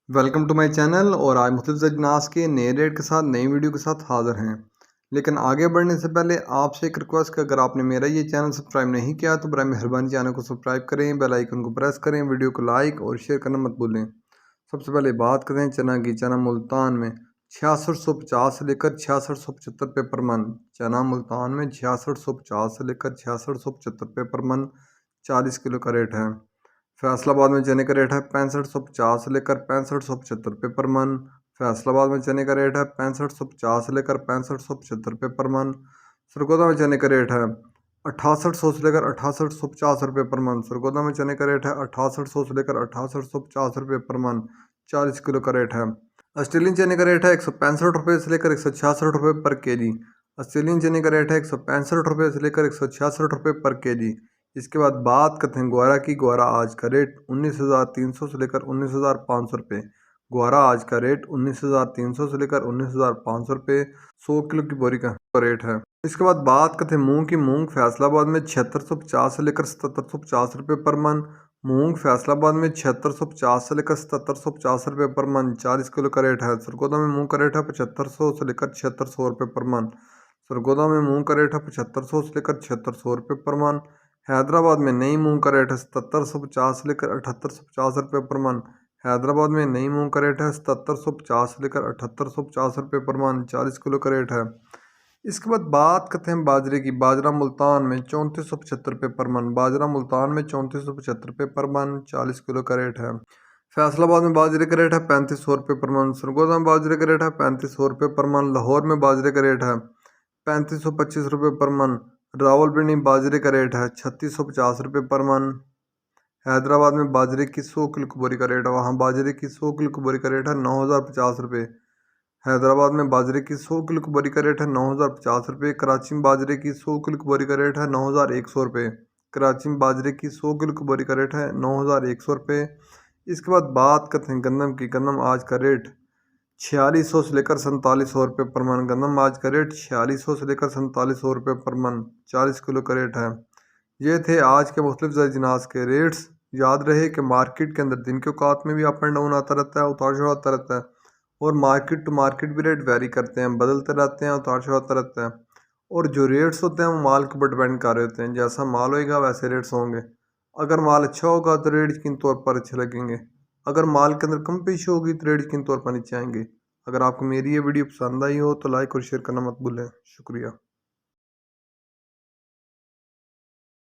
Welcome to my channel और आज मुख्तलिफ अजनास के नए रेट के साथ नई वीडियो के साथ हाज़िर हैं। लेकिन आगे बढ़ने से पहले आपसे एक रिक्वेस्ट कि अगर आपने मेरा ये चैनल सब्सक्राइब नहीं किया तो बराए मेहरबानी चैनल को सब्सक्राइब करें, बेल आइकन को प्रेस करें, वीडियो को लाइक और शेयर करना मत भूलें। सबसे पहले बात करें चना की। चना मुल्तान में 6650 से लेकर 6675 रुपये पर मन। चना मुल्तान में 6650 से लेकर 6675 रुपये पर मन 40 किलो का रेट है। फैसलाबाद में चने का रेट है 6550 से लेकर 6575 रुपये पर मन। फैसलाबाद में चने का रेट है 6550 से लेकर 6575 रुपये पर मन। सरगोदा में चने का रेट है 6800 से लेकर 6850 रुपये पर मन। सरगोदा में चने का रेट है 6800 से लेकर 6850 रुपये पर मन 40 किलो का रेट है। ऑस्ट्रेलियन चने का रेट है 165 रुपये से लेकर 166 रुपये पर केजी। ऑस्ट्रेलियन चने का रेट है 165 रुपये से लेकर 166 रुपये पर केजी। इसके बाद बात करते हैं ग्वारा की। ग्वारा आज का रेट 19,300 से लेकर 19,500 रुपये। ग्वारा आज का रेट 19,300 से लेकर 19,500 रुपये 100 किलो की बोरी का रेट है। इसके बाद बात करते हैं मूंग की। मूंग फैसलाबाद में 7650 से लेकर 7750 रुपये पर मन। मूंग फैसलाबाद में 7650 से लेकर 7750 रुपये पर मन 40 किलो का रेट है। सरगोदा में मूंग का रेट है 7500 से लेकर 7600 रुपये पर मन। सरगोदा में मूंग का रेट है 7500 से लेकर 7600 रुपये पर मन। हैदराबाद में नई मूंग का रेट है 7750 से लेकर 7850 रुपये पर मन। हैदराबाद में नई मूंग का रेट है 7750 से लेकर 7850 रुपये पर मन 40 किलो का रेट है। इसके बाद बात करते हैं बाजरे की। बाजरा मुल्तान में 3475 रुपये पर मन। बाजरा मुल्तान में 3475 रुपये पर मन 40 किलो का रेट है। फैसलाबाद में बाजरे का रेट है 3500 रुपये पर मन। सरगोदा में बाजरे का रेट है 3500 रुपये पर मन। लाहौर में बाजरे का रेट है 3525 रुपये पर मन। रावलपिंडी बाजरे का रेट है 3650 रुपये पर मन। हैदराबाद में बाजरे की 100 किलो की बोरी का रेट है, वहाँ बाजरे की 100 किलो की बोरी का रेट है 9050 रुपये। हैदराबाद में बाजरे की 100 किलो की बोरी का रेट है 9050 रुपये। कराची में बाजरे की 100 किलो की बोरी का रेट है 9100 रुपये। कराची में बाजरे की 100 किलो की बोरी का रेट है 9100 रुपये। इसके बाद बात करते हैं गंदम की। गंदम आज का रेट 4600 से लेकर 4700 रुपये पर मन। गंदम आज का रेट 4600 से लेकर 4700 रुपये पर मन 40 किलो का रेट है। ये थे आज के मुख्तलिफ अजनास के रेट्स। याद रहे कि मार्केट के अंदर दिन के औकात में भी अप एंड डाउन आता रहता है, उतार चढ़ाव आता रहता है, और मार्केट टू मार्केट भी रेट वेरी करते हैं, बदलते रहते हैं, उतार चढ़ाव आता रहता है। और जो रेट्स होते हैं वो माल के ऊपर डिपेंड कर रहे होते हैं। जैसा माल होएगा वैसे रेट्स होंगे। अगर माल अच्छा होगा तो रेट यकीन तौर पर अच्छे लगेंगे। अगर माल के अंदर कम पेश होगी तो रेट यकीन तौर पर नीचे आएंगे। अगर आपको मेरी ये वीडियो पसंद आई हो तो लाइक और शेयर करना मत भूलें। शुक्रिया।